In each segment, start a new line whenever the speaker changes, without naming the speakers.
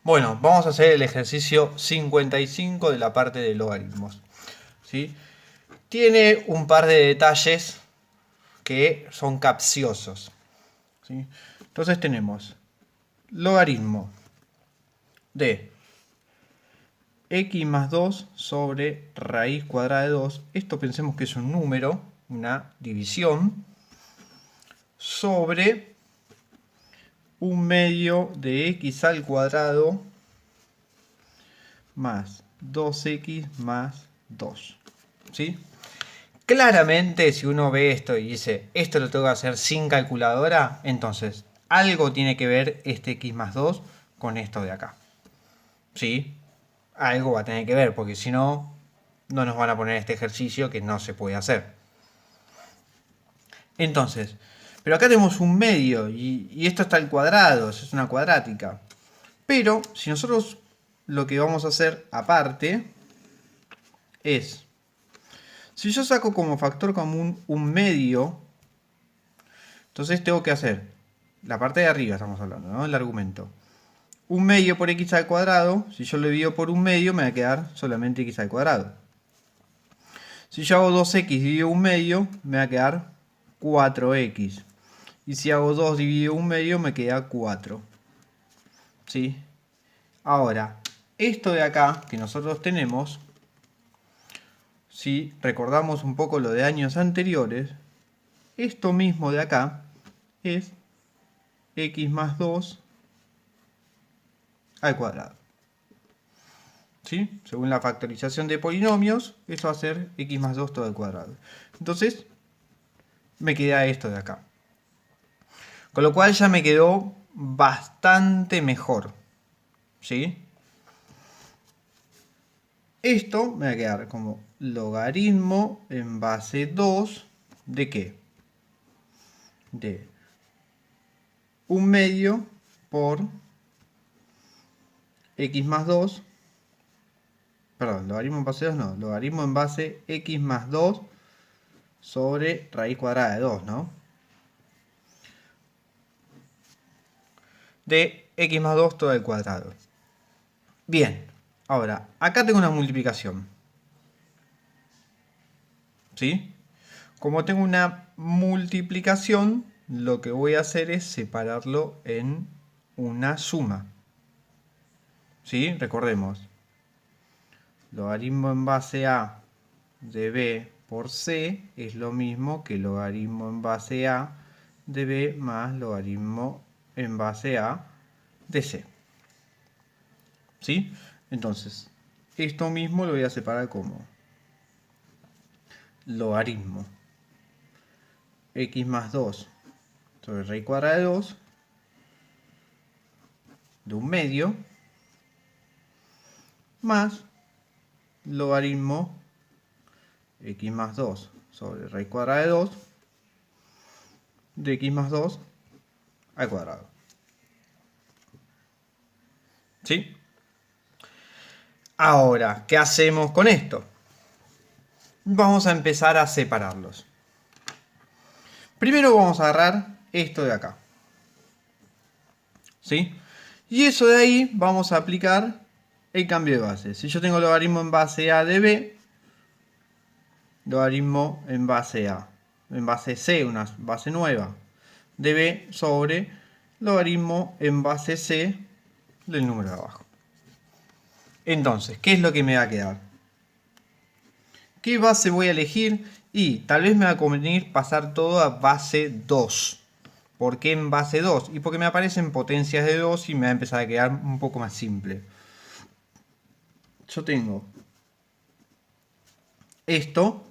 Bueno, vamos a hacer el ejercicio 55 de la parte de logaritmos. ¿Sí? Tiene un par de detalles que son capciosos. ¿Sí? Entonces tenemos logaritmo de x más 2 sobre raíz cuadrada de 2. Esto pensemos que es un número, una división, sobre un medio de x al cuadrado más 2x más 2. ¿Sí? Claramente, si uno ve esto y dice, esto lo tengo que hacer sin calculadora, entonces algo tiene que ver este x más 2 con esto de acá. ¿Sí? Algo va a tener que ver, porque si no, no nos van a poner este ejercicio que no se puede hacer. Entonces, pero acá tenemos un medio y esto está al cuadrado, es una cuadrática. Pero si nosotros lo que vamos a hacer aparte es, si yo saco como factor común un medio, entonces tengo que hacer la parte de arriba, estamos hablando, ¿no? El argumento. Un medio por x al cuadrado, si yo lo divido por un medio, me va a quedar solamente x al cuadrado. Si yo hago 2x dividido un medio, me va a quedar 4x. Y si hago 2 dividido un medio, me queda 4. ¿Sí? Ahora, esto de acá que nosotros tenemos, si recordamos un poco lo de años anteriores, esto mismo de acá es x más 2 al cuadrado. ¿Sí? Según la factorización de polinomios, eso va a ser x más 2 todo al cuadrado. Entonces, me queda esto de acá. Con lo cual ya me quedó bastante mejor. ¿Sí? Esto me va a quedar como logaritmo en base 2 ¿de qué? De un medio por x más 2. Perdón, logaritmo en base 2 no. Logaritmo en base x más 2 sobre raíz cuadrada de 2, ¿no? De x más 2 todo al cuadrado. Bien, ahora, acá tengo una multiplicación. ¿Sí? Como tengo una multiplicación, lo que voy a hacer es separarlo en una suma. ¿Sí? Recordemos. Logaritmo en base a de b por c es lo mismo que logaritmo en base a de b más logaritmo en base a de c. ¿Sí? Entonces, esto mismo lo voy a separar como logaritmo x más 2 sobre raíz cuadrada de 2 de un medio más logaritmo x más 2 sobre raíz cuadrada de 2 de x más 2 al cuadrado. ¿Sí? Ahora, ¿qué hacemos con esto? Vamos a empezar a separarlos. Primero vamos a agarrar esto de acá. ¿Sí? Y eso de ahí vamos a aplicar el cambio de base. Si yo tengo logaritmo en base a de b, logaritmo en base a, en base c, una base nueva, de b sobre logaritmo en base c del número de abajo. Entonces, ¿qué es lo que me va a quedar? ¿Qué base voy a elegir? Y tal vez me va a convenir pasar todo a base 2. ¿Por qué en base 2? Y porque me aparecen potencias de 2 y me va a empezar a quedar un poco más simple. Yo tengo esto,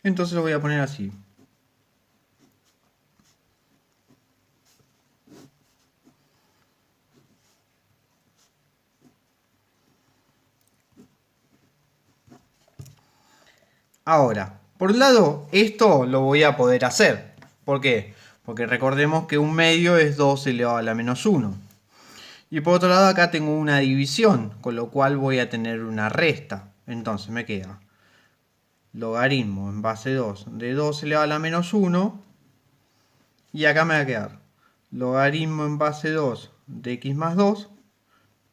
entonces lo voy a poner así. Ahora, por un lado, esto lo voy a poder hacer. ¿Por qué? Porque recordemos que un medio es 2 elevado a la menos 1. Y por otro lado, acá tengo una división, con lo cual voy a tener una resta. Entonces me queda logaritmo en base 2 de 2 elevado a la menos 1. Y acá me va a quedar logaritmo en base 2 de x más 2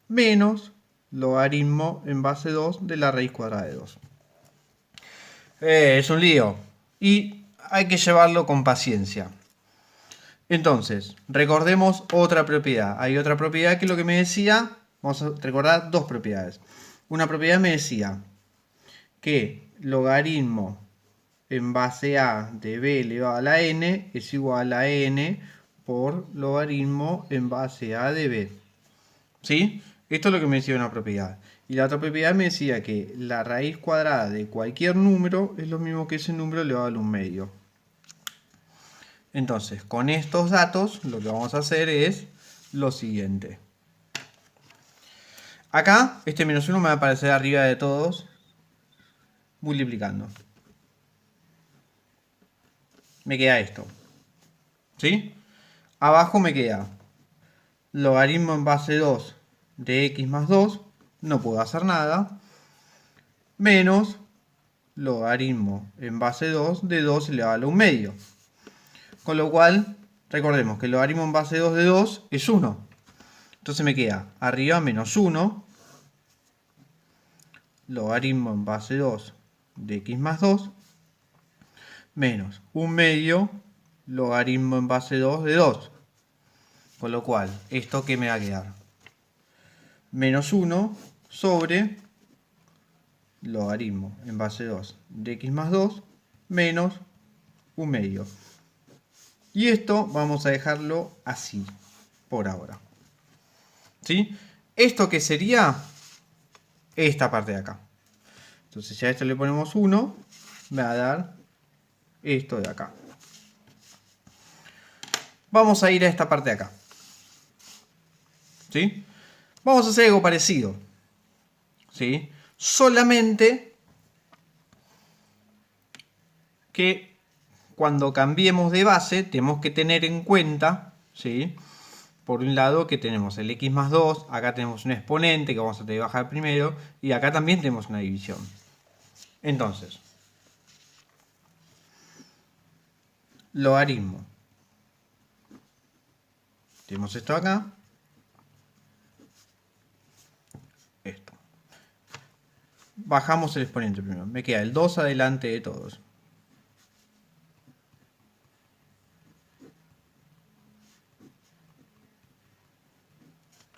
menos logaritmo en base 2 de la raíz cuadrada de 2. Es un lío y hay que llevarlo con paciencia. Entonces, recordemos otra propiedad. Hay otra propiedad que lo que me decía, vamos a recordar dos propiedades. Una propiedad me decía que logaritmo en base a de b elevado a la n es igual a n por logaritmo en base a de b. ¿Sí? Esto es lo que me decía una propiedad. Y la otra propiedad me decía que la raíz cuadrada de cualquier número es lo mismo que ese número elevado a un medio. Entonces, con estos datos, lo que vamos a hacer es lo siguiente. Acá, este menos 1 me va a aparecer arriba de todos, multiplicando. Me queda esto. ¿Sí? Abajo me queda logaritmo en base 2 de x más 2, no puedo hacer nada, menos logaritmo en base 2 de 2 elevado a un medio. Con lo cual, recordemos que el logaritmo en base 2 de 2 es 1. Entonces me queda arriba menos 1, logaritmo en base 2 de x más 2, menos un medio, logaritmo en base 2 de 2. Con lo cual, ¿esto qué me va a quedar? Menos 1 sobre logaritmo en base 2 de x más 2 menos un medio. Y esto vamos a dejarlo así, por ahora. ¿Sí? ¿Esto qué sería? Esta parte de acá. Entonces, si a esto le ponemos 1, me va a dar esto de acá. Vamos a ir a esta parte de acá. ¿Sí? Vamos a hacer algo parecido. ¿Sí? Solamente que cuando cambiemos de base tenemos que tener en cuenta, ¿sí?, por un lado que tenemos el x más 2, acá tenemos un exponente que vamos a tener que bajar primero, y acá también tenemos una división. Entonces, logaritmo. Tenemos esto acá. Esto. Bajamos el exponente primero. Me queda el 2 adelante de todos.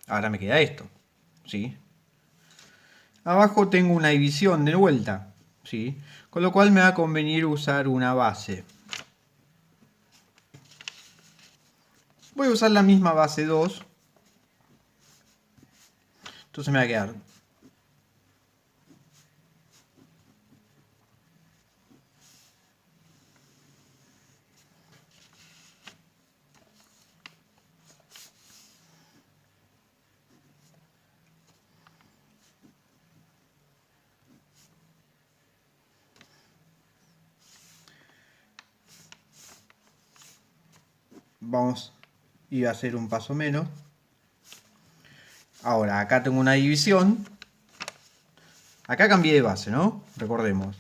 Ahora me queda esto. ¿Sí? Abajo tengo una división de vuelta. ¿Sí? Con lo cual me va a convenir usar una base. Voy a usar la misma base 2. Entonces me va a quedar vamos a hacer un paso menos. Ahora, acá tengo una división. Acá cambié de base, ¿no? Recordemos.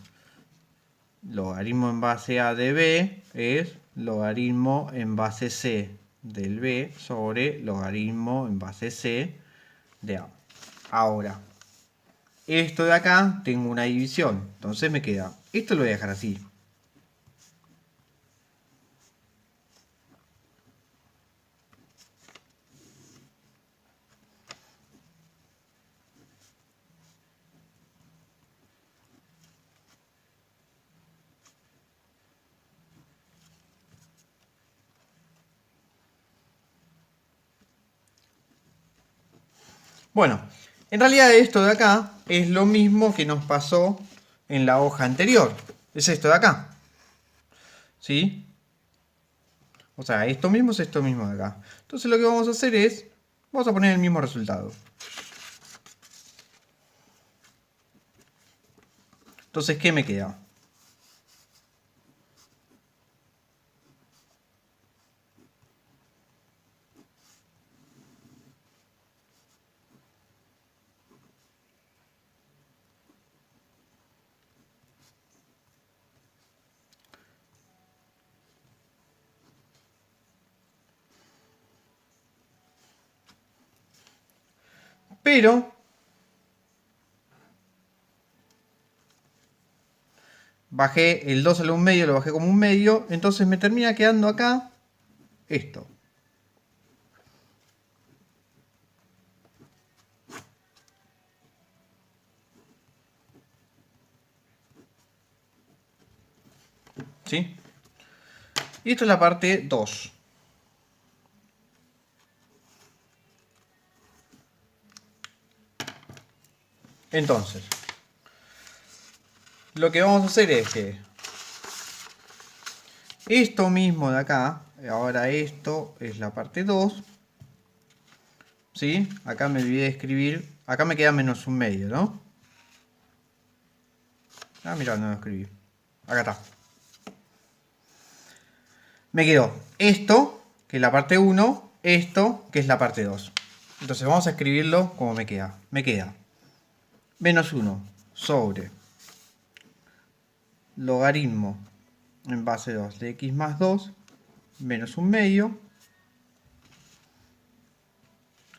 Logaritmo en base A de B es logaritmo en base C del B sobre logaritmo en base C de A. Ahora, esto de acá tengo una división. Entonces me queda, esto lo voy a dejar así. Bueno, en realidad esto de acá es lo mismo que nos pasó en la hoja anterior. Es esto de acá. ¿Sí? O sea, esto mismo es esto mismo de acá. Entonces lo que vamos a hacer es, vamos a poner el mismo resultado. Entonces, ¿qué me queda? Pero bajé el 2 al 1 medio, lo bajé como 1 medio, entonces me termina quedando acá esto. ¿Sí? Y esto es la parte 2. Entonces, lo que vamos a hacer es que esto mismo de acá, ahora esto es la parte 2. ¿Sí? Acá me olvidé de escribir, acá me queda menos 1 medio, ¿no? Ah, mira, no lo escribí. Acá está. Me quedó esto, que es la parte 1, esto, que es la parte 2. Entonces vamos a escribirlo como me queda. Me queda menos 1 sobre logaritmo en base 2 de x más 2 menos 1 medio.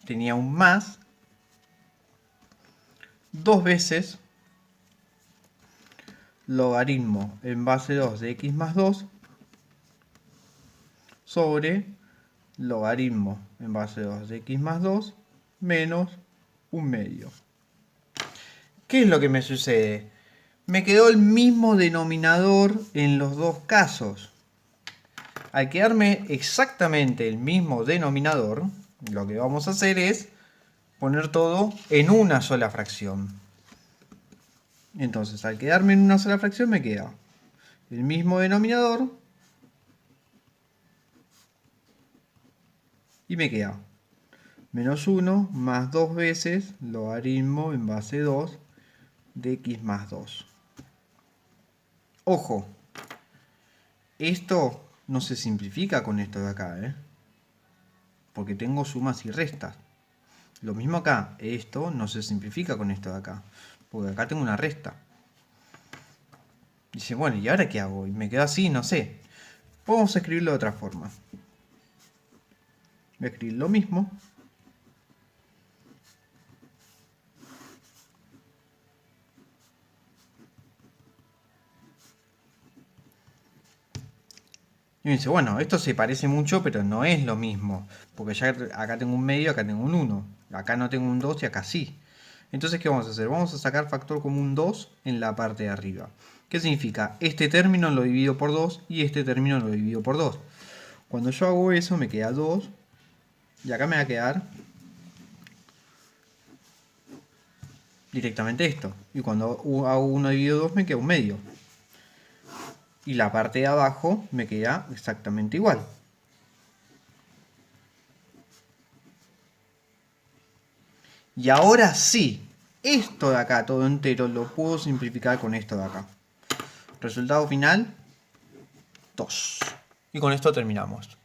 Tenía un más 2 veces logaritmo en base 2 de x más 2 sobre logaritmo en base 2 de x más 2 menos 1 medio. ¿Qué es lo que me sucede? Me quedó el mismo denominador en los dos casos. Al quedarme exactamente el mismo denominador, lo que vamos a hacer es poner todo en una sola fracción. Entonces, al quedarme en una sola fracción me queda el mismo denominador y me queda menos 1 más 2 veces logaritmo en base 2 de x más 2. Ojo, esto no se simplifica con esto de acá, porque tengo sumas y restas. Lo mismo acá, esto no se simplifica con esto de acá, porque acá tengo una resta. Dice, bueno, ¿y ahora qué hago? Y me quedo así, no sé. Vamos a escribirlo de otra forma. Voy a escribir lo mismo. Y me dice, bueno, esto se parece mucho, pero no es lo mismo. Porque ya acá tengo un medio, acá tengo un 1. Acá no tengo un 2 y acá sí. Entonces, ¿qué vamos a hacer? Vamos a sacar factor común 2 en la parte de arriba. ¿Qué significa? Este término lo divido por 2 y este término lo divido por 2. Cuando yo hago eso me queda 2 y acá me va a quedar directamente esto. Y cuando hago 1 dividido 2 me queda un medio. Y la parte de abajo me queda exactamente igual. Y ahora sí, esto de acá, todo entero, lo puedo simplificar con esto de acá. Resultado final, 2. Y con esto terminamos.